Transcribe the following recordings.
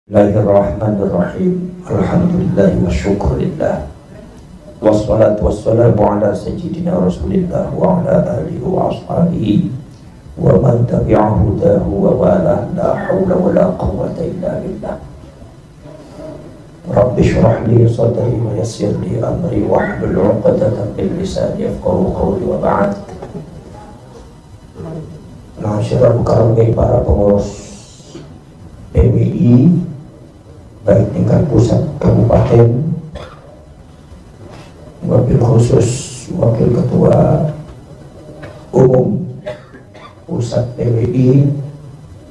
Bismillahirrahmanirrahim. Alhamdulillah wa syukurillah. Wassalatu wassalamu ala sayyidina Rasulillah wa ala alihi wa ashabihi wa man tabi'ahu dahu wa wala la hawla wa la quwwata illa billah. Rabbi shrah li sadri wa yassir li amri wa hlul 'uqdatam min lisani yafqahu qawli wa ba'd. Masyaallah, kami para pengurus PWI baik tingkat pusat, kabupaten, wabil khusus wakil ketua umum pusat PWI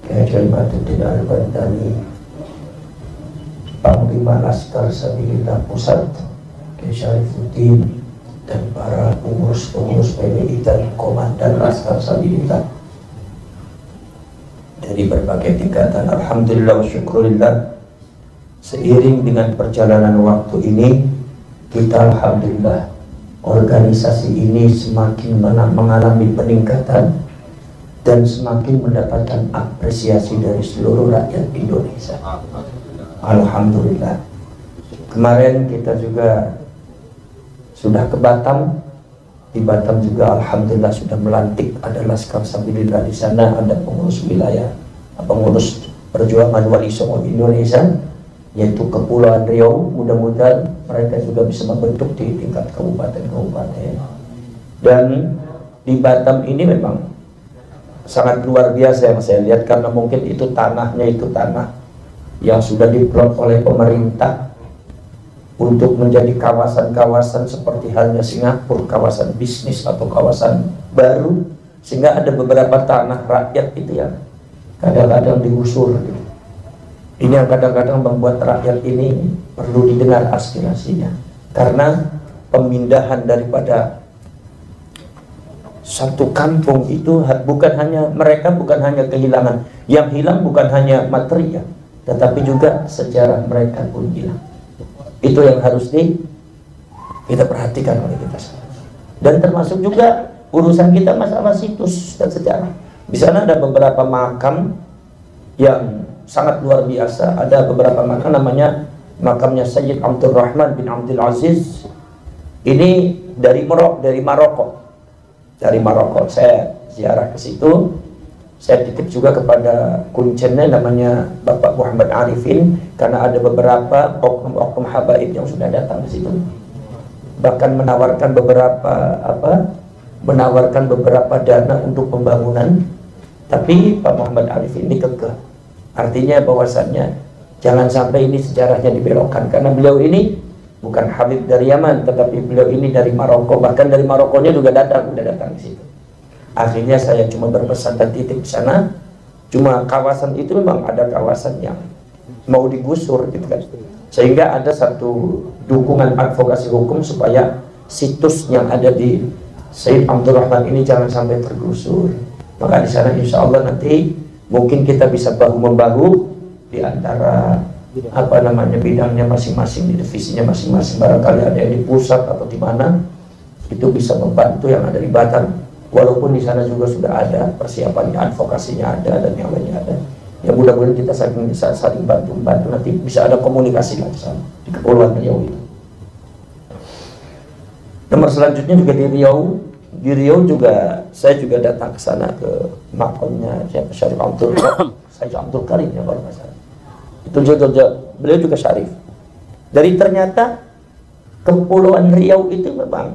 Kiai Matuddin Al-Bantani, Panglima Laskar Sabilillah Pusat Kiai Syarifuddin, dan para pengurus PWI dan komandan Laskar Sabilillah dari berbagai tingkatan. Alhamdulillah wa syukurillah. Seiring dengan perjalanan waktu ini, kita alhamdulillah organisasi ini semakin mengalami peningkatan dan semakin mendapatkan apresiasi dari seluruh rakyat Indonesia. Alhamdulillah. Kemarin kita juga sudah ke Batam. Di Batam juga alhamdulillah sudah melantik, ada Laskar Sabilillah di sana, ada pengurus wilayah, pengurus perjuangan Wali Songo Indonesia, yaitu Kepulauan Riau. Mudah-mudahan mereka juga bisa membentuk di tingkat kabupaten-kabupaten. Dan di Batam ini memang sangat luar biasa yang saya lihat, karena mungkin itu tanahnya itu tanah yang sudah diplot oleh pemerintah untuk menjadi kawasan-kawasan seperti halnya Singapura, kawasan bisnis atau kawasan baru, sehingga ada beberapa tanah rakyat itu yang kadang-kadang digusur gitu. Ini yang kadang-kadang membuat rakyat ini perlu didengar aspirasinya, karena pemindahan daripada satu kampung itu bukan hanya mereka, bukan hanya kehilangan, yang hilang bukan hanya material, tetapi juga sejarah mereka pun hilang. Itu yang harus kita perhatikan oleh kita semua. Dan termasuk juga urusan kita masalah situs dan sejarah. Di sana ada beberapa makam yang sangat luar biasa. Ada beberapa makam, namanya makamnya Sayyid Abdul Rahman bin Abdul Aziz. Ini dari Maroko. Saya ziarah ke situ. Saya titip juga kepada kuncennya, namanya Bapak Muhammad Arifin, karena ada beberapa oknum-oknum habaib yang sudah datang ke situ. Bahkan menawarkan beberapa dana untuk pembangunan. Tapi Pak Muhammad Arifin ini kekeh. Artinya bahwasannya jangan sampai ini sejarahnya dibelokkan, karena beliau ini bukan Habib dari Yaman, tetapi beliau ini dari Maroko. Bahkan dari Marokonya juga datang ke situ. Akhirnya saya cuma berpesan dan titip di sana. Cuma kawasan itu memang ada kawasan yang mau digusur gitu kan. Sehingga ada satu dukungan advokasi hukum supaya situs yang ada di Sayyid Abdul Rahman ini jangan sampai tergusur. Maka di sana insya Allah nanti mungkin kita bisa bahu-membahu di antara bidangnya masing-masing, di divisinya masing-masing. Barangkali ada yang di pusat atau di mana, itu bisa membantu yang ada di Batam. Walaupun di sana juga sudah ada persiapannya, advokasinya ada, dan yang lainnya ada. Ya mudah-mudahan kita saling bantu-bantu, nanti bisa ada komunikasi lah di sana, di Kepulauan Riau itu. Nomor selanjutnya juga di Riau. Di Riau juga saya juga datang ke sana, ke makamnya Syarif Abdul Karim ya kalau nggak salah. Itu juga beliau juga syarif. Dari ternyata Kepulauan Riau itu memang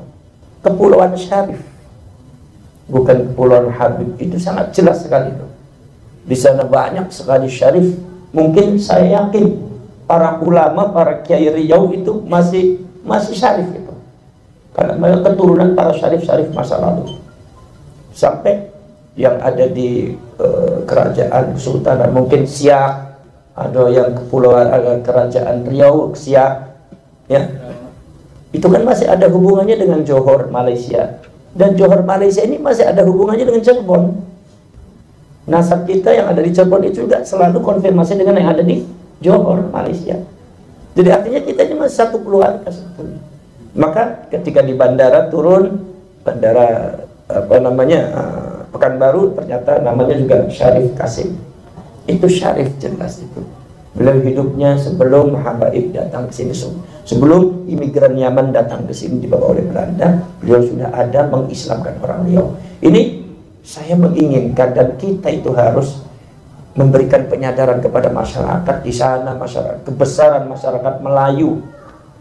kepulauan syarif, bukan Kepulauan Habib. Itu sangat jelas sekali itu. Di sana banyak sekali syarif. Mungkin saya yakin para ulama, para kiai Riau itu masih syarif itu, karena mereka keturunan para syarif-syarif masa lalu. Sampai yang ada di kerajaan Kesultanan mungkin Siak, ada yang kepulauan kerajaan Riau Siak, ya. Itu kan masih ada hubungannya dengan Johor Malaysia. Dan Johor Malaysia ini masih ada hubungannya dengan Cirebon. Nasab kita yang ada di Cirebon itu juga selalu konfirmasi dengan yang ada di Johor Malaysia. Jadi artinya kita ini masih satu keluarga sebetulnya. Maka ketika di bandara turun, bandara Pekanbaru, ternyata namanya juga Syarif Kasim. Itu syarif jelas itu. Beliau hidupnya sebelum Habaib datang ke sini, sebelum imigran Yaman datang ke sini dibawa oleh Belanda, beliau sudah ada mengislamkan orang Riau. Ini saya menginginkan, dan kita itu harus memberikan penyadaran kepada masyarakat di sana, masyarakat kebesaran masyarakat Melayu,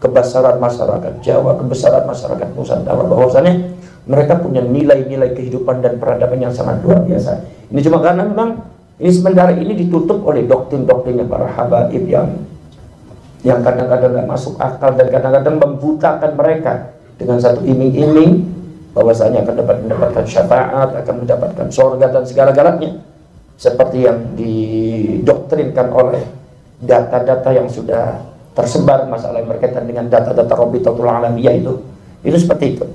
kebesaran masyarakat Jawa, kebesaran masyarakat Nusantara, bahwasanya mereka punya nilai-nilai kehidupan dan peradaban yang sangat luar biasa. Ini cuma karena memang ini sementara ini ditutup oleh doktrin-doktrinnya para habaib yang kadang-kadang nggak masuk akal dan kadang-kadang membutakan mereka dengan satu iming-iming bahwasanya akan mendapatkan syafaat, akan mendapatkan surga dan segala-galanya, seperti yang didoktrinkan oleh data-data yang sudah tersebar masalah yang berkaitan dengan data-data Rabitatul Alamiyah itu seperti itu.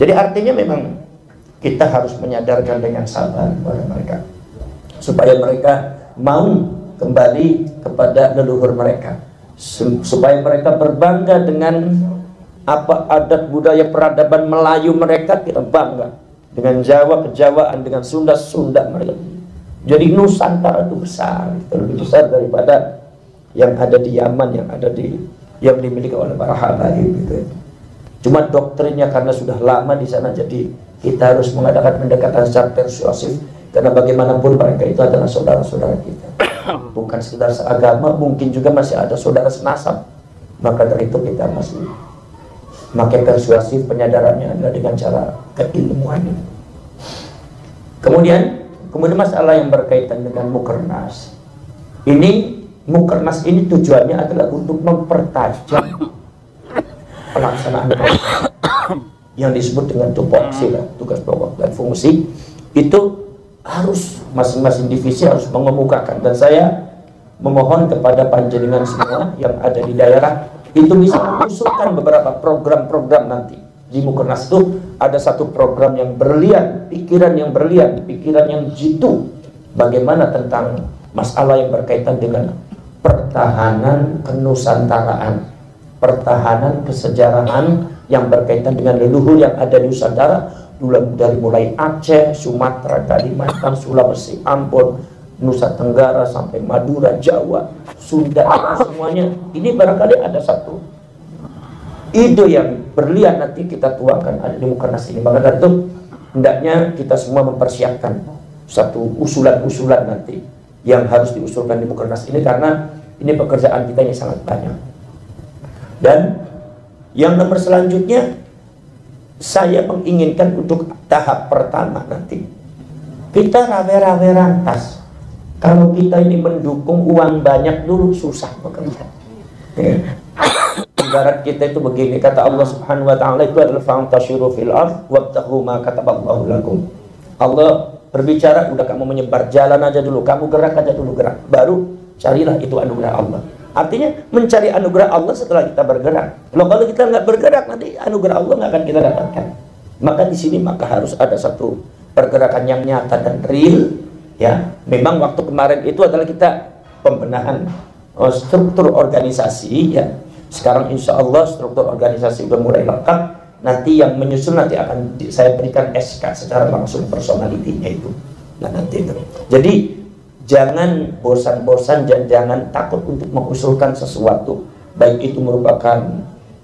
Jadi artinya memang kita harus menyadarkan dengan sabar kepada mereka supaya mereka mau kembali kepada leluhur mereka, supaya mereka berbangga dengan apa adat budaya peradaban Melayu mereka. Kita bangga dengan Jawa kejawaan, dengan Sunda mereka. Jadi Nusantara itu besar, itu lebih besar daripada yang ada di Yaman, yang dimiliki oleh para habaib gitu. Cuma doktrinnya karena sudah lama di sana, jadi kita harus mengadakan pendekatan secara persuasif, karena bagaimanapun mereka itu adalah saudara-saudara kita, bukan sekedar seagama, mungkin juga masih ada saudara senasab. Maka dari itu kita masih makin persuasif, penyadarannya adalah dengan cara keilmuan. Kemudian masalah yang berkaitan dengan Mukernas. Mukernas ini tujuannya adalah untuk mempertajam pelaksanaan program yang disebut dengan tupoksi, tugas pokok dan fungsi. Itu harus masing-masing divisi harus mengemukakan, dan saya memohon kepada panjenengan semua yang ada di daerah itu bisa mengusulkan beberapa program-program nanti. Di Mukernas itu ada satu program yang berlian, pikiran yang jitu, bagaimana tentang masalah yang berkaitan dengan pertahanan kenusantaraan, pertahanan kesejarahan yang berkaitan dengan leluhur yang ada di Nusantara, dari mulai Aceh, Sumatera, Kalimantan, Sulawesi, Ambon, Nusa Tenggara sampai Madura, Jawa, Sunda, semuanya. Ini barangkali ada satu ide yang berlian nanti kita tuangkan ada di Mukernas ini. Maka dari itu hendaknya kita semua mempersiapkan satu usulan-usulan nanti yang harus diusulkan di Mukernas ini, karena ini pekerjaan kita yang sangat banyak. Dan yang nomor selanjutnya, saya menginginkan untuk tahap pertama nanti kita rawe-rawe rantas. Kalau kita ini mendukung uang banyak dulu susah bekerja. Ibarat kita itu begini, kata Allah Subhanahu wa taala itu adalah fantashiru fil ardh wabtaghu ma kataballahu lakum. Allah berbicara, udah kamu menyebar jalan aja dulu, kamu gerak aja dulu, baru carilah itu anugerah Allah. Artinya mencari anugerah Allah setelah kita bergerak. Kalau kita nggak bergerak, nanti anugerah Allah nggak akan kita dapatkan. Maka di sini harus ada satu pergerakan yang nyata dan real. Ya, memang waktu kemarin itu adalah kita pembenahan struktur organisasi. Ya, sekarang insya Allah struktur organisasi sudah mulai lengkap. Nanti yang menyusul nanti akan saya berikan SK secara langsung personalitinya itu. Nah nanti itu. Jadi jangan bosan-bosan dan jangan takut untuk mengusulkan sesuatu, baik itu merupakan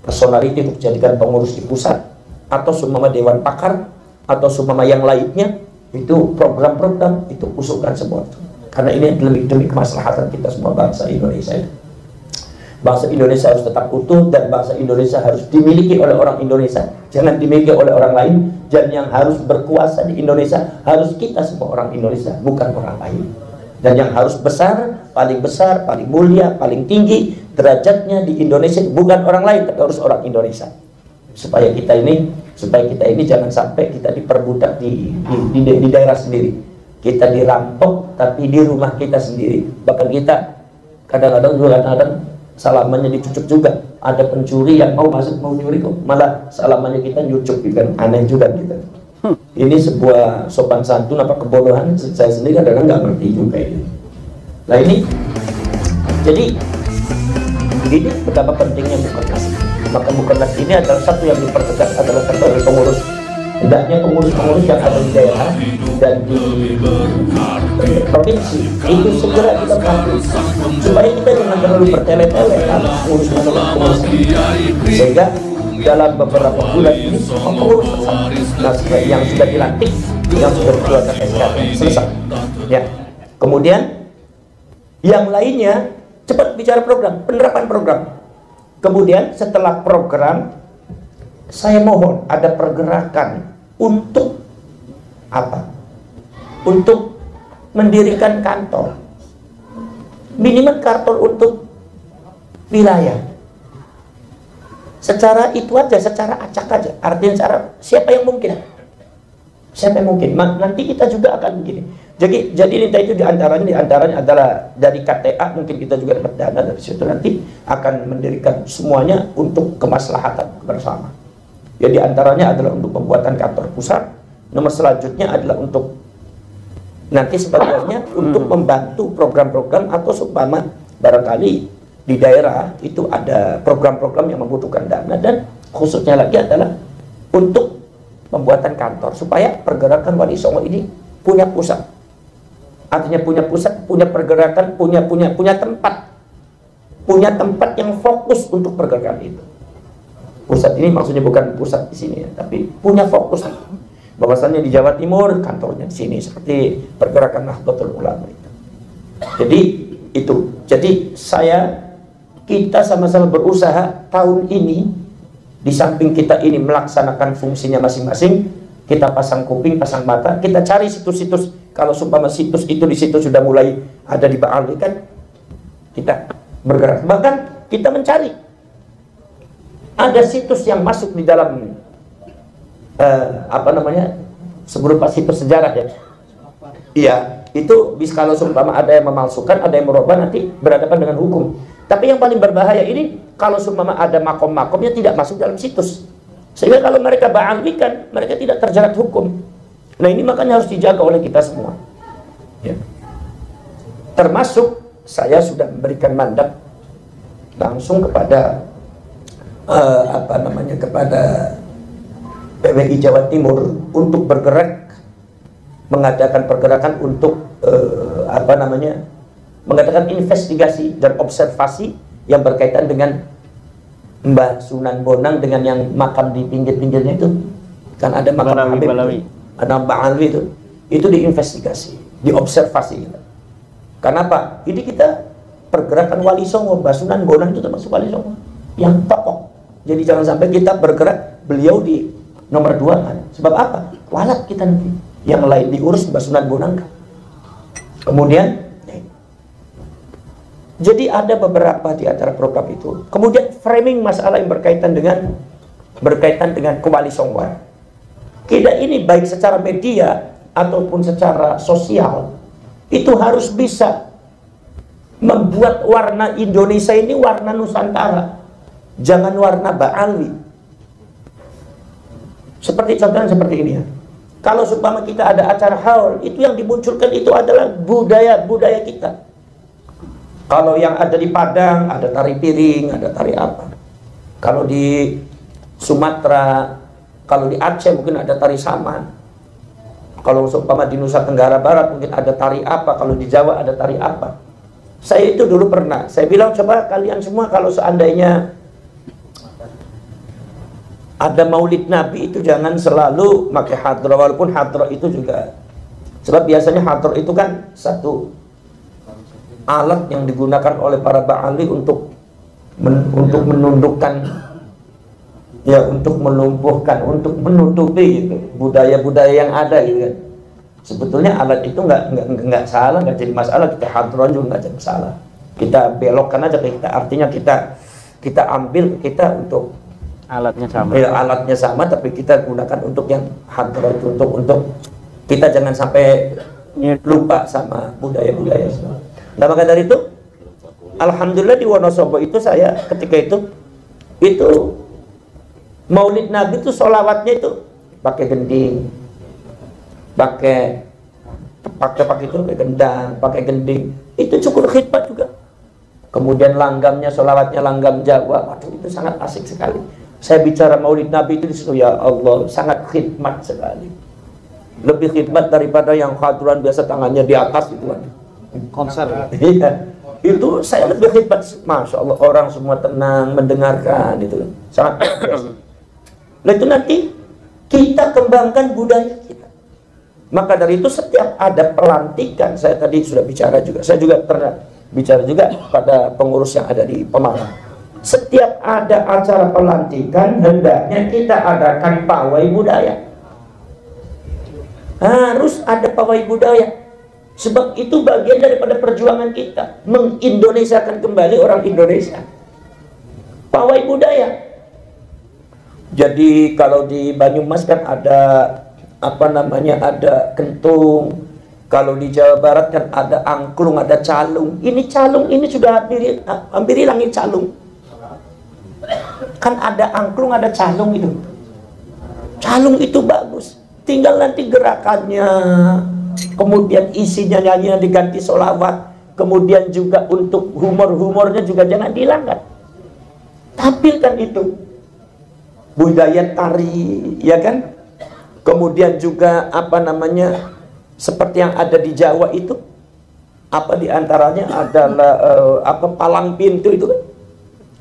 personality untuk dijadikan pengurus di pusat, atau seumpama dewan pakar, atau seumpama yang lainnya, itu program-program itu usulkan semua. Karena ini demi kemaslahatan kita semua bangsa Indonesia. Bangsa Indonesia harus tetap utuh, dan bangsa Indonesia harus dimiliki oleh orang Indonesia, jangan dimiliki oleh orang lain. Dan yang harus berkuasa di Indonesia harus kita semua orang Indonesia, bukan orang lain. Dan yang harus besar, paling mulia, paling tinggi derajatnya di Indonesia bukan orang lain, tapi harus orang Indonesia. Supaya kita ini jangan sampai kita diperbudak di daerah sendiri. Kita dirampok tapi di rumah kita sendiri. Bahkan kita kadang-kadang salamannya dicucuk juga. Ada pencuri yang mau masuk mau nyuri kok, malah salamannya kita nyucuk, kan aneh juga gitu. Ini sebuah sopan santun apa kebodohan, saya sendiri kadang-kadang nggak ngerti juga ini. Nah ini, jadi ini betapa pentingnya Mukernas. Maka Mukernas ini adalah satu yang dipertegas adalah sebagai pengurus hendaknya pengurus-pengurus yang ada di daerah dan di provinsi itu segera kita bantu supaya kita jangan terlalu bertele-tele kan ngurus masalah pengurus, sehingga dalam beberapa bulan ini semua pengurus yang sudah dilantik, yang sudah dikeluarkan SK selesai ya. Kemudian yang lainnya cepat bicara program, penerapan program. Kemudian setelah program, saya mohon ada pergerakan untuk apa? Untuk mendirikan kantor, minimal kantor untuk wilayah. Secara itu aja, secara acak aja. Artinya cara siapa yang mungkin? Siapa yang mungkin? Nanti kita juga akan begini. Jadi ninta itu diantaranya adalah dari KTA, mungkin kita juga dapat dana dari situ, nanti akan mendirikan semuanya untuk kemaslahatan bersama. Ya diantaranya adalah untuk pembuatan kantor pusat. Nomor selanjutnya adalah untuk nanti sebagiannya untuk membantu program-program atau seumpama barangkali di daerah itu ada program-program yang membutuhkan dana, dan khususnya lagi adalah untuk pembuatan kantor supaya pergerakan Wali Songo ini punya pusat. Artinya punya pusat, punya pergerakan, punya tempat yang fokus untuk pergerakan itu. Pusat ini maksudnya bukan pusat di sini ya, tapi punya fokus. Bahwasannya di Jawa Timur kantornya di sini, seperti pergerakan Nahdlatul Ulama itu. Jadi itu. Jadi kita sama-sama berusaha tahun ini, di samping kita ini melaksanakan fungsinya masing-masing, kita pasang kuping, pasang mata, kita cari situs-situs. Kalau sumpama situs itu di situ sudah mulai ada di Ba'alwi kan, kita bergerak. Bahkan kita mencari ada situs yang masuk di dalam seberupa situs sejarah ya. Iya, itu bisa kalau sumpama ada yang memalsukan, ada yang merubah, nanti berhadapan dengan hukum. Tapi yang paling berbahaya ini kalau sumpama ada makom-makomnya tidak masuk dalam situs. Sehingga kalau mereka ba'alwikan, mereka tidak terjerat hukum. Nah ini makanya harus dijaga oleh kita semua ya. Termasuk saya sudah memberikan mandat langsung kepada kepada PWI Jawa Timur untuk bergerak mengadakan pergerakan untuk mengadakan investigasi dan observasi yang berkaitan dengan Mbah Sunan Bonang dengan yang makam di pinggir-pinggirnya itu kan ada makam Habib Balawi. Ada Ba'alwi itu diinvestigasi, diobservasi kita. Kenapa? Ini kita pergerakan Wali Songo, Mbah Sunan Bonang itu termasuk Wali Songo yang tokoh. Jadi jangan sampai kita bergerak beliau di nomor 2 kan. Sebab apa? Walat kita nanti. Yang lain diurus Mbah Sunan Bonang kan. Kemudian jadi ada beberapa di antara program itu. Kemudian framing masalah yang berkaitan dengan Wali Songoan. Kita ini baik secara media ataupun secara sosial itu harus bisa membuat warna Indonesia ini warna Nusantara, jangan warna Ba'alwi. Seperti contohnya seperti ini ya. Kalau seumpama kita ada acara haul, itu yang dimunculkan itu adalah budaya kita. Kalau yang ada di Padang ada tari piring, ada tari apa. Kalau di Sumatera, kalau di Aceh mungkin ada tari saman. Kalau seumpama di Nusa Tenggara Barat mungkin ada tari apa. Kalau di Jawa ada tari apa. Saya itu dulu pernah, saya bilang coba kalian semua kalau seandainya ada maulid Nabi itu jangan selalu pakai hadroh, walaupun hadroh itu juga. Sebab biasanya hadroh itu kan satu alat yang digunakan oleh para ba'ali untuk menundukkan ya, untuk melumpuhkan, untuk menutupi gitu, budaya-budaya yang ada gitu kan. Sebetulnya alat itu nggak salah, nggak jadi masalah. Kita hadron juga nggak jadi masalah. Kita belokkan aja kita, artinya kita ambil kita untuk alatnya sama. Ya, alatnya sama, tapi kita gunakan untuk yang hadron, untuk kita jangan sampai lupa sama budaya-budaya semua. Nah maka dari itu, alhamdulillah di Wonosobo itu saya ketika itu Maulid Nabi itu sholawatnya itu pakai gending, pakai gendang, pakai gending, itu cukup khidmat juga. Kemudian langgamnya, sholawatnya langgam Jawa, waduh itu sangat asik sekali. Saya bicara Maulid Nabi itu di situ, ya Allah, sangat khidmat sekali. Lebih khidmat daripada yang khaturan biasa tangannya di atas itu kan. Konser. Iya. Itu saya lebih khidmat. Masya Allah, orang semua tenang mendengarkan itu. Sangat biasa. Nah itu nanti kita kembangkan budaya kita. Maka dari itu setiap ada pelantikan, saya tadi sudah bicara juga, saya juga pernah bicara juga pada pengurus yang ada di Pemalang. Setiap ada acara pelantikan, hendaknya kita adakan pawai budaya. Harus ada pawai budaya. Sebab itu bagian daripada perjuangan kita, mengindonesiakan kembali orang Indonesia. Pawai budaya. Jadi kalau di Banyumas kan ada apa namanya, ada kentung. Kalau di Jawa Barat kan ada angklung, ada calung. Ini calung ini sudah hampir hilang ini calung. Kan ada angklung, ada calung itu. Calung itu bagus. Tinggal nanti gerakannya, kemudian isinya nyanyian diganti sholawat, kemudian juga untuk humor-humornya juga jangan dihilangkan. Tampilkan itu. Budaya tari, ya kan? Kemudian juga apa namanya, seperti yang ada di Jawa itu, apa diantaranya adalah apa palang pintu itu kan?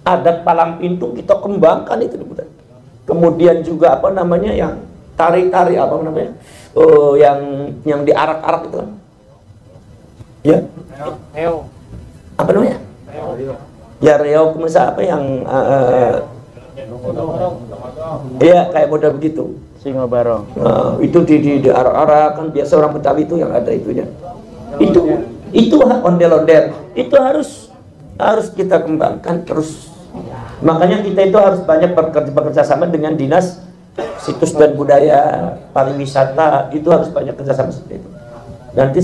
Adat palang pintu kita kembangkan itu. Kemudian juga apa namanya yang tari-tari apa namanya, yang diarak-arak itu kan? Ya. Reo. Apa namanya? Reo. Ya reo, kemudian apa yang iya kayak model begitu. Singo barong. Itu di arak-arak kan biasa orang Betawi itu yang ada itunya. Itu ondel-ondel. Itu harus kita kembangkan terus. Makanya kita itu harus banyak bekerja sama dengan dinas situs dan budaya, pariwisata, itu harus banyak kerjasama seperti itu. Nanti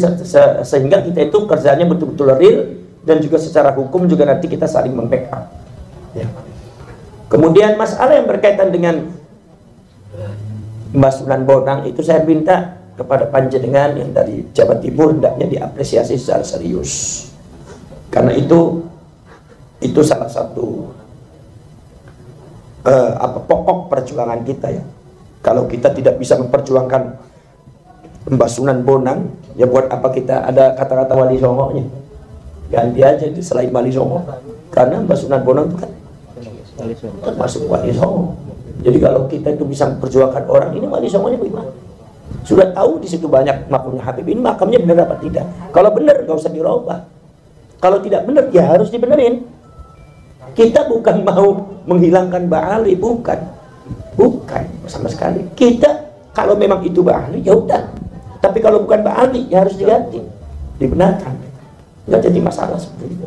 sehingga kita itu kerjanya betul-betul real dan juga secara hukum juga nanti kita saling membackup. Ya. Kemudian masalah yang berkaitan dengan Mbak Sunan Bonang itu saya minta kepada panjenengan yang dari Jawa Timur hendaknya diapresiasi secara serius. Karena itu salah satu pokok perjuangan kita ya. Kalau kita tidak bisa memperjuangkan Mbah Sunan Bonang, ya buat apa kita ada kata-kata Wali Songo-nya? Ganti aja selain Wali Songo. Karena Mbah Sunan Bonang itu kan termasuk Wali Songo. Jadi kalau kita itu bisa memperjuangkan orang, ini Wali Songo-nya bagaimana? Sudah tahu di situ banyak makamnya Habib, ini makamnya benar apa tidak? Kalau benar nggak usah dirubah. Kalau tidak benar ya harus dibenerin. Kita bukan mau menghilangkan Ba'ali, bukan sama sekali. Kita kalau memang itu Ba'ali ya udah. Tapi kalau bukan Ba'ali ya harus diganti, dibenarkan. Nggak jadi masalah seperti itu.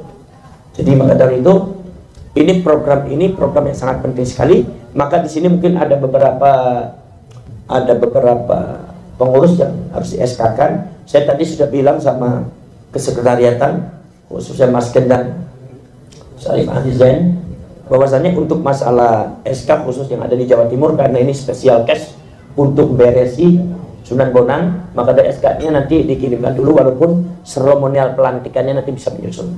Jadi maka dari itu ini program yang sangat penting sekali. Maka di sini mungkin ada beberapa pengurus yang harus di-SK-kan. Saya tadi sudah bilang sama kesekretariatan khususnya Mas Ken dan Syarif Azizain bahwasanya untuk masalah SK khusus yang ada di Jawa Timur, karena ini spesial case untuk beresi Sunan Bonang, maka dari SK-nya nanti dikirimkan dulu, walaupun seremonial pelantikannya nanti bisa menyusul.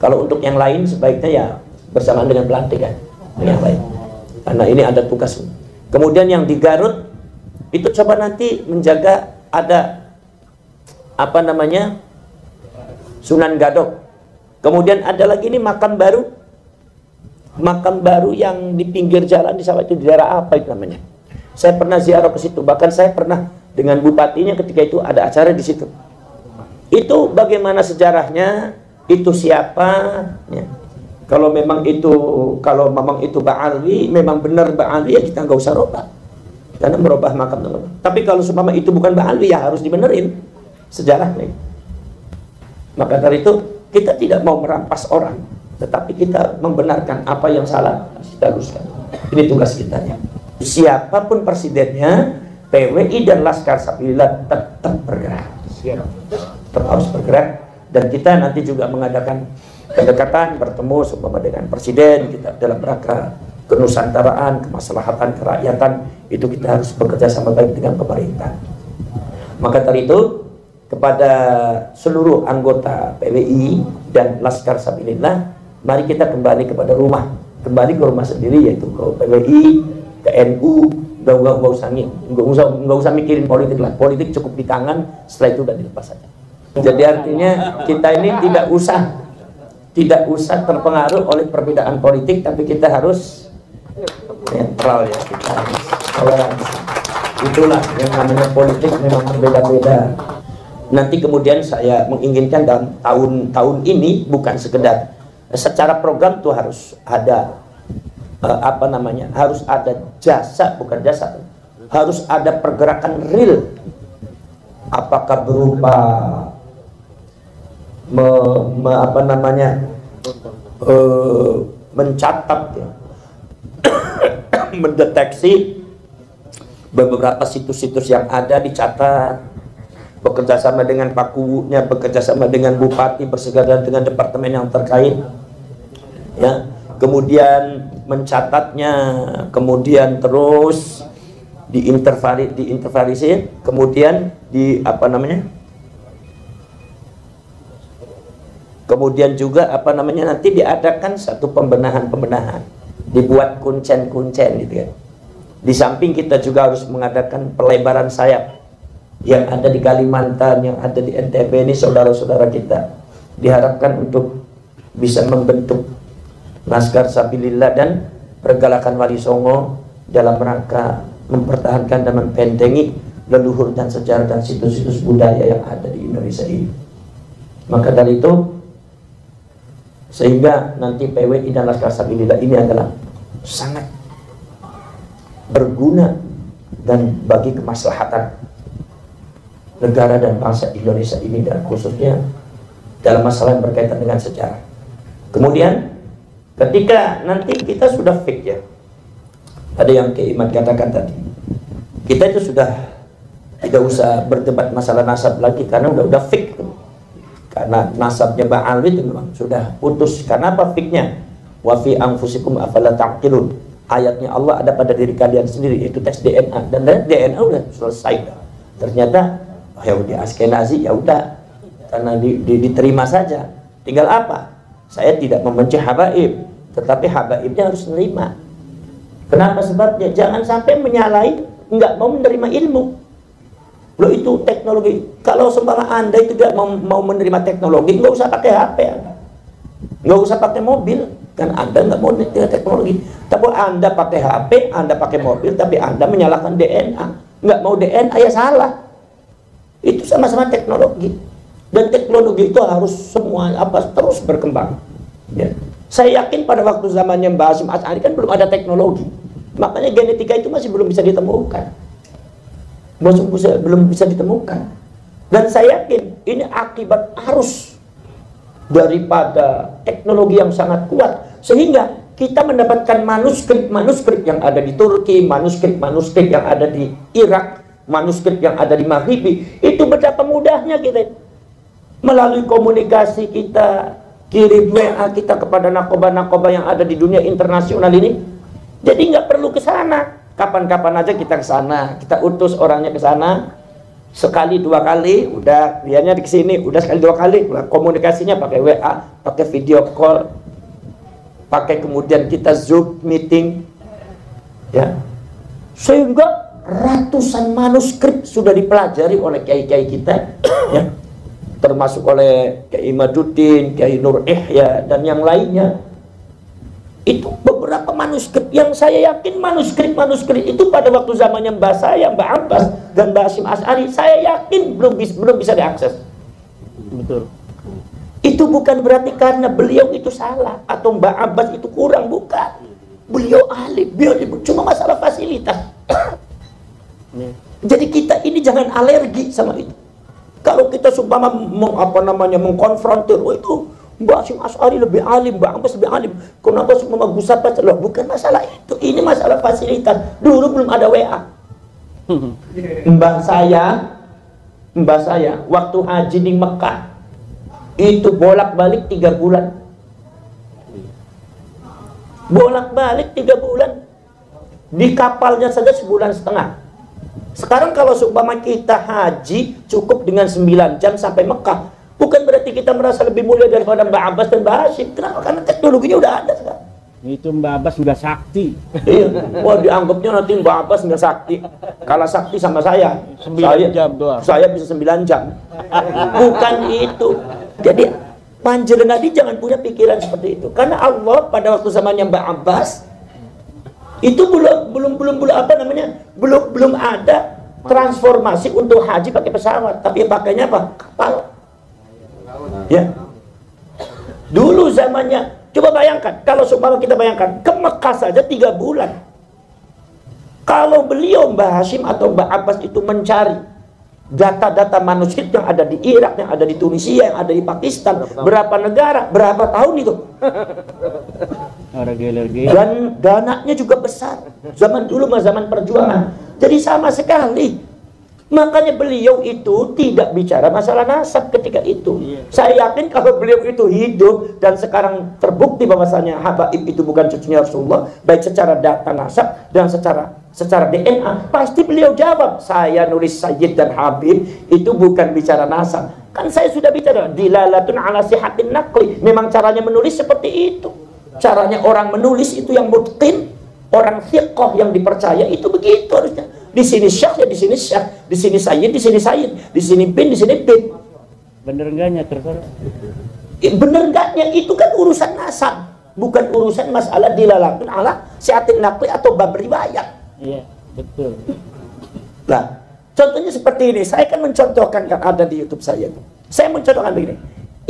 Kalau untuk yang lain sebaiknya ya bersamaan dengan pelantikan yang lain, karena ini ada tugas. Kemudian yang di Garut itu coba nanti menjaga ada apa namanya Sunan Gadok. Kemudian ada lagi ini makam baru yang di pinggir jalan di sawah itu, di daerah apa itu namanya? Saya pernah ziarah ke situ, bahkan saya pernah dengan bupatinya ketika itu ada acara di situ. Itu bagaimana sejarahnya? Itu siapa? Ya. Kalau memang itu Ba'ali, memang benar Ba'ali, ya kita nggak usah robah, karena merubah makam. Tapi kalau seumpama itu bukan Ba'ali, ya harus dibenerin sejarahnya. Maka dari itu kita tidak mau merampas orang, tetapi kita membenarkan apa yang salah, kita luruskan. Ini tugas kita ya. Siapapun presidennya, PWI dan Laskar Sabilillah tetap bergerak, tetap harus bergerak. Dan kita nanti juga mengadakan kedekatan, bertemu seumpama dengan presiden kita dalam rangka kenusantaraan, kemaslahatan kerakyatan. Itu kita harus bekerja sama baik dengan pemerintah. Maka dari itu kepada seluruh anggota PWI dan Laskar Sabilillah, mari kita kembali kepada rumah. kembali ke rumah sendiri, yaitu ke PWI, ke NU. Nggak usah mikirin politik lah, politik cukup di tangan, setelah itu udah dilepas saja. Jadi artinya kita ini tidak usah terpengaruh oleh perbedaan politik, tapi kita harus netral ya, kita harus toleransi. Itulah yang namanya politik, memang berbeda-beda. Nanti kemudian saya menginginkan dalam tahun ini bukan sekedar secara program tuh harus ada harus ada jasa, bukan jasa, harus ada pergerakan real, apakah berupa mencatat ya, mendeteksi beberapa situs-situs yang ada, dicatat, bekerja sama dengan pakunya, bekerja sama dengan bupati, bersegera dengan departemen yang terkait ya, kemudian mencatatnya, kemudian terus diintervalisi, kemudian kemudian juga nanti diadakan satu pembenahan, dibuat kuncen-kuncen gitu kan. Di samping kita juga harus mengadakan pelebaran sayap yang ada di Kalimantan, yang ada di NTB ini, saudara-saudara kita diharapkan untuk bisa membentuk Laskar Sabilillah dan pergalakan Wali Songo dalam rangka mempertahankan dan membentengi leluhur dan sejarah dan situs-situs budaya yang ada di Indonesia ini. Maka dari itu, sehingga nanti PWI dan Laskar Sabilillah ini adalah sangat berguna dan bagi kemaslahatan negara dan bangsa Indonesia ini, dan khususnya dalam masalah yang berkaitan dengan sejarah. Kemudian ketika nanti kita sudah fix ya, ada yang Kiai Imad katakan tadi, kita itu sudah tidak usah berdebat masalah nasab lagi, karena udah fix. Karena nasabnya Mbak Alwi itu memang sudah putus. Karena apa fixnya? Wa fi anfusikum afala ta'qilun. Ayatnya Allah ada pada diri kalian sendiri, yaitu tes DNA, dan DNA udah selesai. Ternyata Yahudi Askenazi ya udah, karena diterima saja. Tinggal apa? Saya tidak membenci habaib, tetapi habaibnya harus menerima. Kenapa sebabnya? Jangan sampai menyalahi, nggak mau menerima ilmu. Loh, itu teknologi. Kalau seumpama Anda itu tidak mau menerima teknologi, nggak usah pakai HP, nggak usah pakai mobil, kan Anda nggak mau menerima teknologi. Tapi Anda pakai HP, Anda pakai mobil, tapi Anda menyalahkan DNA, nggak mau DNA, ya salah. Itu sama-sama teknologi, dan teknologi itu harus semua terus berkembang ya. Saya yakin pada waktu zamannya Mbah Hasyim Asy'ari kan belum ada teknologi, makanya genetika itu masih belum bisa ditemukan, belum bisa ditemukan. Dan saya yakin ini akibat arus daripada teknologi yang sangat kuat, sehingga kita mendapatkan manuskrip yang ada di Turki, manuskrip yang ada di Irak, manuskrip yang ada di Maghribi. Itu betapa mudahnya kita melalui komunikasi kita, kirim WA kita kepada nakoba-nakoba yang ada di dunia internasional ini. Jadi nggak perlu ke sana. Kapan-kapan aja kita ke sana, kita utus orangnya ke sana. Sekali dua kali, udah dianya di sini, udah sekali dua kali. Komunikasinya pakai WA, pakai video call, pakai kemudian kita Zoom meeting, ya. Sehingga ratusan manuskrip sudah dipelajari oleh kiai-kiai kita, ya, termasuk oleh Kiai Imaduddin, Kiai Nur Ihya, dan yang lainnya. Itu beberapa manuskrip yang saya yakin manuskrip itu pada waktu zamannya Mbah saya, Mbah Abbas, dan Mbah Hasyim Asy'ari, saya yakin belum bisa diakses. Betul. Itu bukan berarti karena beliau itu salah atau Mbah Abbas itu kurang, bukan. Beliau alim, cuma masalah fasilitas. Jadi kita ini jangan alergi sama itu. Kalau kita sumpama mengkonfrontir, oh itu Mbah Hasyim Asy'ari lebih alim, Mbah Abbas lebih alim, kenapa semua Gus Abbas? Loh, bukan masalah itu, ini masalah fasilitas. Dulu belum ada WA. Mbah saya waktu haji di Mekah itu bolak-balik 3 bulan. Bolak-balik 3 bulan. Di kapalnya saja 1,5 bulan. Sekarang kalau seumpama kita haji cukup dengan 9 jam sampai Mekah, bukan berarti kita merasa lebih mulia daripada Mbah Abbas dan Mbah Hasyim. Kenapa? Karena teknologinya udah ada sekarang. Itu Mbak Abbas nggak sakti. Iya. Wah, dianggapnya nanti Mbak Abbas nggak sakti. Kalah sakti sama saya. 9 jam doang. Saya bisa 9 jam. Bukan itu. Jadi panjenengan ini jangan punya pikiran seperti itu. Karena Allah pada waktu zamannya Mbak Abbas itu belum ada transformasi untuk haji pakai pesawat, tapi pakainya apa? Kapal. Ya. Dulu zamannya, coba bayangkan, kalau seumpama kita bayangkan, ke Mekah saja 3 bulan. Kalau beliau Mbah Hashim atau Mbah Abbas itu mencari data-data manuskrip yang ada di Irak, yang ada di Tunisia, yang ada di Pakistan, berapa negara, berapa tahun itu? Dan dananya juga besar. Zaman dulu mah zaman perjuangan. Jadi sama sekali. Makanya beliau itu tidak bicara masalah nasab ketika itu. Saya yakin kalau beliau itu hidup dan sekarang terbukti bahwasanya Habaib itu bukan cucunya Rasulullah, baik secara data nasab dan secara DNA, pasti beliau jawab, saya nulis Sayyid dan Habib itu bukan bicara nasab. Kan saya sudah bicara dilalatun ala sihatin naqli. Memang caranya menulis seperti itu. Caranya orang menulis itu yang mutqin, orang thiqah yang dipercaya itu begitu harusnya. Di sini syekh, ya di sini syekh, di sini sayyid, di sini sayyid, di sini bin, di sini bin. Bener enggaknya terserah. Bener enggaknya itu kan urusan nasab, bukan urusan masalah dilalatun ala sihatin naqli atau bab riwayat. Iya, betul. Nah, contohnya seperti ini. Saya kan mencontohkan, kan ada di YouTube saya. Saya mencontohkan begini.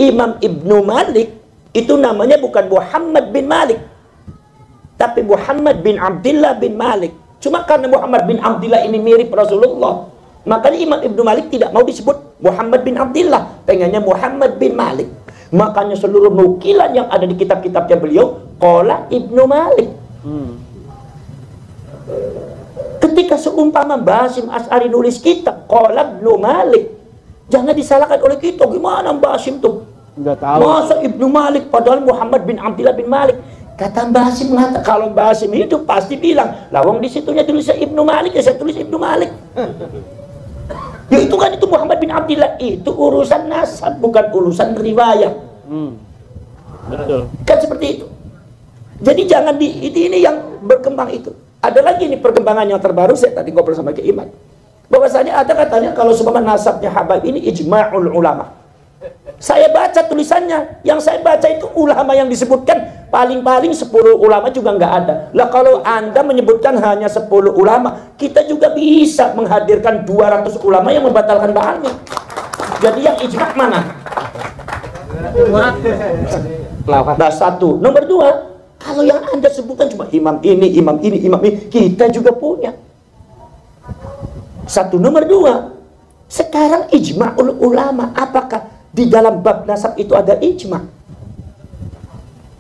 Imam Ibnu Malik itu namanya bukan Muhammad bin Malik, tapi Muhammad bin Abdullah bin Malik. Cuma karena Muhammad bin Abdullah ini mirip Rasulullah, makanya Imam Ibnu Malik tidak mau disebut Muhammad bin Abdullah, pengennya Muhammad bin Malik. Makanya seluruh nukilan yang ada di kitab-kitabnya beliau, qala Ibnu Malik. Ketika seumpama Mbah Hashim Asy'ari nulis kitab qala Ibnu Malik, jangan disalahkan oleh kita. Gimana Mbah Hashim tuh? Enggak tahu. Masa Ibnu Malik padahal Muhammad bin Abdullah bin Malik. Kata Mbah Hashim, kalau Mbah Hashim itu pasti bilang, lawang di situnya tulisnya Ibnu Malik, ya saya tulis Ibnu Malik. Ya itu kan itu Muhammad bin Abdullah, itu urusan nasab, bukan urusan riwayat. Betul. Kan seperti itu. Jadi jangan ini yang berkembang itu. Ada lagi nih perkembangan yang terbaru, saya tadi ngobrol sama Ki Iman. Bahwasanya ada katanya kalau semua nasabnya Habaib ini ijma'ul ulama. Saya baca tulisannya, yang saya baca itu ulama yang disebutkan paling-paling 10 ulama juga nggak ada. Lah kalau Anda menyebutkan hanya 10 ulama, kita juga bisa menghadirkan 200 ulama yang membatalkan bahannya. Jadi yang ijma' mana? Nah, satu. Nomor 2, kalau yang Anda sebutkan cuma imam ini, imam ini, imam ini, kita juga punya. Satu. Nomor 2, sekarang ijma'ul ulama, apakah di dalam bab nasab itu ada ijma'?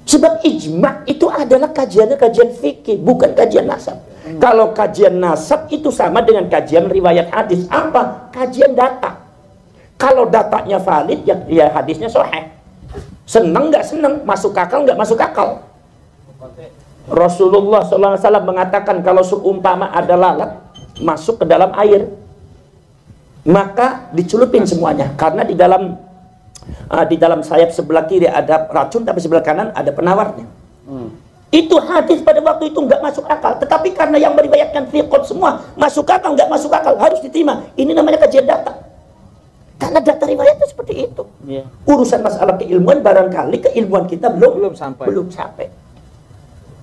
Sebab ijma' itu adalah kajiannya kajian fikih, bukan kajian nasab. Kalau kajian nasab itu sama dengan kajian riwayat hadis. Apa? Kajian data. Kalau datanya valid, ya hadisnya sahih. Seneng nggak seneng, masuk akal nggak masuk akal. Rasulullah SAW mengatakan kalau seumpama ada lalat masuk ke dalam air, maka dicelupin semuanya, karena di dalam sayap sebelah kiri ada racun, tapi sebelah kanan ada penawarnya. Itu hadis pada waktu itu nggak masuk akal, tetapi karena yang meriwayatkan thiqat semua masuk akal, nggak masuk akal harus diterima. Ini namanya kajian data, karena data riwayatnya seperti itu. Urusan masalah keilmuan, barangkali keilmuan kita belum sampai.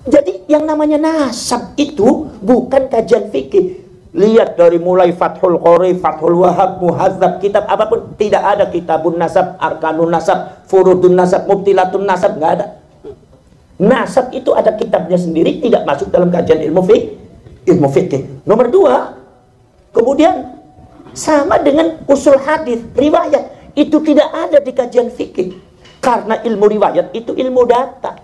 Jadi yang namanya nasab itu bukan kajian fikih. Lihat dari mulai Fathul Qori, Fathul Wahab, Muhadzab, kitab apapun, tidak ada kitabun nasab, arkanun nasab, furudun nasab, mubtilatun nasab, nggak ada. Nasab itu ada kitabnya sendiri, tidak masuk dalam kajian ilmu fikih. Nomor 2, kemudian sama dengan usul hadis, riwayat itu tidak ada di kajian fikih, karena ilmu riwayat itu ilmu data.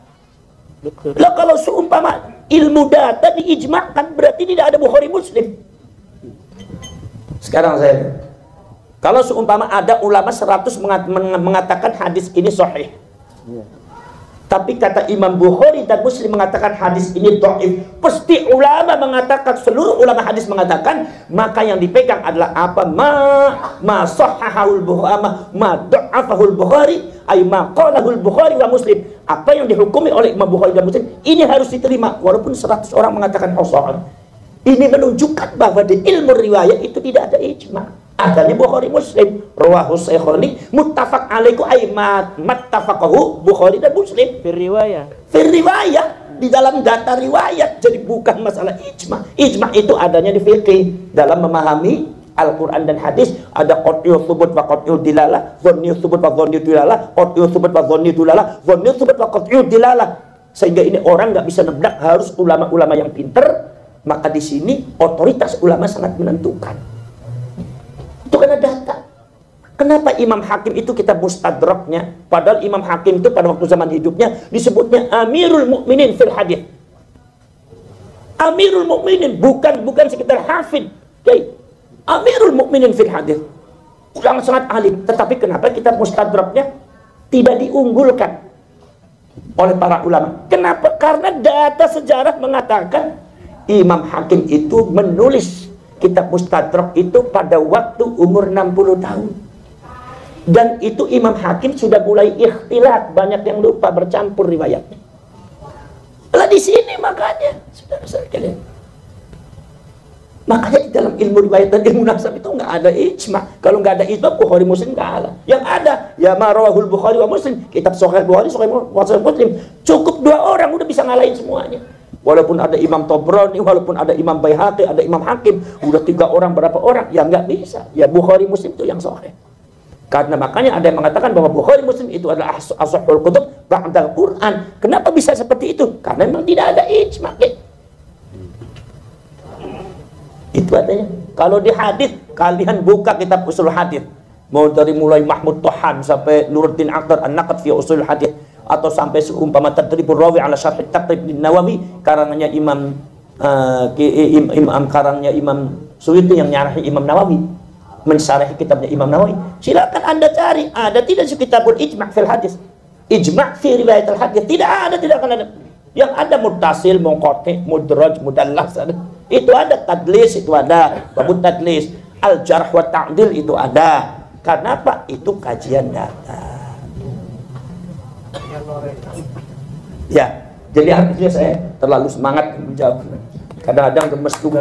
Lah kalau seumpama ilmu data diijma'kan, berarti tidak ada Bukhari Muslim. Sekarang saya, kalau seumpama ada ulama 100 mengatakan hadis ini sahih, tapi kata Imam Bukhari dan Muslim mengatakan hadis ini dhaif, pasti ulama mengatakan, seluruh ulama hadis mengatakan, maka yang dipegang adalah apa? Ma sahhahul Bukhari, ma dha'afahul Bukhari, ay ma qalahul Bukhari wa Muslim. apa yang dihukumi oleh Imam Bukhari dan Muslim ini harus diterima walaupun 100 orang mengatakan sahih. Ini menunjukkan bahwa di ilmu riwayat itu tidak ada ijma. Adanya Bukhari Muslim, rawahu Shaykhani muttafaq alaihi ay mattafaqahu Bukhari dan Muslim Fi riwayah. fi riwayat, di dalam data riwayat. Jadi bukan masalah ijma. Ijma itu adanya di fiqih dalam memahami Al-Quran dan hadis. Ada qat'iyyu tsubut wa qat'iyyu dilalah, dhanniyyu tsubut wa dhanniyyu dilalah, qat'iyyu tsubut wa dhanniyyu dilalah, dhanniyyu tsubut wa qat'iyyu dilalah. Sehingga ini orang nggak bisa nebak, harus ulama-ulama yang pinter. Maka di sini otoritas ulama sangat menentukan. Itu karena data. Kenapa Imam Hakim itu kitab Mustadraknya, padahal Imam Hakim itu pada waktu zaman hidupnya disebutnya Amirul Mukminin fil hadis. Amirul Mukminin, bukan sekedar hafid. Okay. Amirul Mukminin fil hadis, yang sangat alim. Tetapi kenapa kitab Mustadraknya tidak diunggulkan oleh para ulama? Kenapa? Karena data sejarah mengatakan Imam Hakim itu menulis kitab Mustadrak itu pada waktu umur 60 tahun. Dan itu Imam Hakim sudah mulai ikhtilat, banyak yang lupa, bercampur riwayatnya. Lah di sini makanya, saudara-saudara kalian. Makanya di dalam ilmu riwayat dan ilmu nasab itu nggak ada ijma. Kalau nggak ada ijma, Bukhari Muslim nggak ada. Yang ada, ya marawahul Bukhari wa Muslim, kitab Sahih Bukhari, Sahih Muslim. Cukup 2 orang udah bisa ngalahin semuanya. Walaupun ada Imam Tabrani, walaupun ada Imam Baihaqi, ada Imam Hakim, udah 3 orang, berapa orang, ya nggak bisa. Ya Bukhari Muslim itu yang sahih. Karena makanya ada yang mengatakan bahwa Bukhari Muslim itu adalah ashahul kutub ba'dal Quran. Kenapa bisa seperti itu? Karena memang tidak ada ijma. Itu artinya. Kalau di hadis, kalian buka kitab usul hadis, mau dari mulai Mahmud Tohan sampai Nuruddin Akhtar An-Naqd fi usul hadis, atau sampai seumpama Tadribur Rawi ala Syarh Taqrib Nawawi karangannya Imam karangnya Imam Suyuti yang nyarahi Imam Nawawi, mensyarahi kitabnya Imam Nawawi. Silakan Anda cari, ada tidak kitabul ijma' fil hadis, ijma' fi riwayat al hadis, tidak akan ada. Yang ada muttasil, munqati', mudraj, mudallas, itu ada. Tadlis itu ada, babut tadlis, al jarh wa ta'dil itu ada. Karena apa? Itu kajian data. Ya, jadi artinya saya terlalu semangat menjawab. Kadang-kadang gemes juga.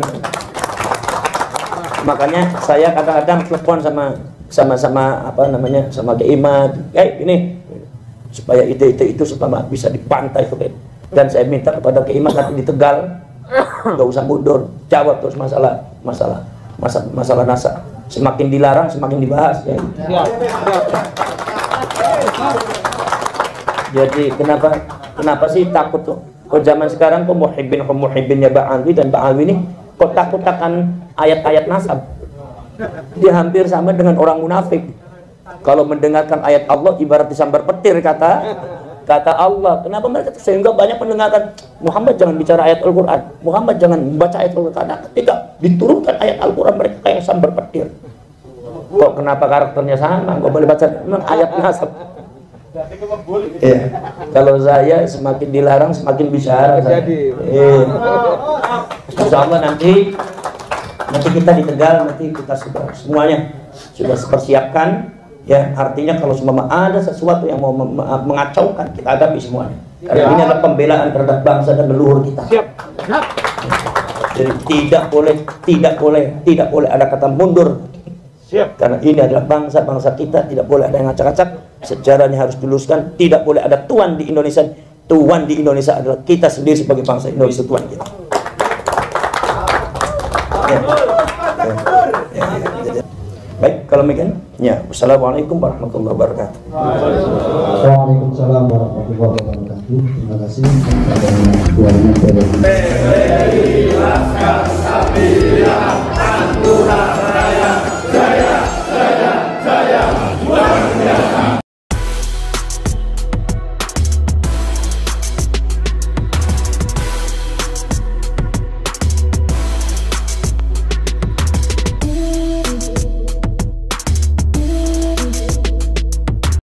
Makanya saya kadang-kadang telepon sama apa namanya, sama Ki Imad, ini supaya itu supaya bisa dipantai tuh. Dan saya minta kepada Ki Imad nanti di Tegal nggak usah mundur, jawab terus masalah nasa. Semakin dilarang semakin dibahas ya. Jadi kenapa sih takut tuh? Kok zaman sekarang kok muhibbinnya Ba'alwi dan Ba'alwi ini kok takut-takan ayat-ayat nasab? Dia hampir sama dengan orang munafik. Kalau mendengarkan ayat Allah ibarat disambar petir kata Allah. Kenapa mereka sehingga banyak mendengarkan Muhammad jangan bicara ayat Al-Quran, Muhammad jangan membaca ayat Al-Quran. Karena ketika diturunkan ayat Al-Quran mereka kayak sambar petir. Kok kenapa karakternya sama? Kok boleh baca memang ayat nasab? Ya, kalau saya semakin dilarang semakin bicara. Insya Allah nanti kita di Tegal, nanti kita semuanya sudah persiapkan. Ya, artinya kalau semua ada sesuatu yang mau mengacaukan, kita hadapi semuanya. Karena ini adalah pembelaan terhadap bangsa dan leluhur kita. Jadi tidak boleh ada kata mundur. Karena ini adalah bangsa kita, tidak boleh ada yang acak-acak. Sejarahnya harus diluruskan. Tidak boleh ada tuan di Indonesia. Tuan di Indonesia adalah kita sendiri sebagai bangsa Indonesia, tuan kita. Baik, kalau demikian, ya. Wassalamualaikum warahmatullahi wabarakatuh. Waalaikumsalam warahmatullahi wabarakatuh. Terima kasih. Tuan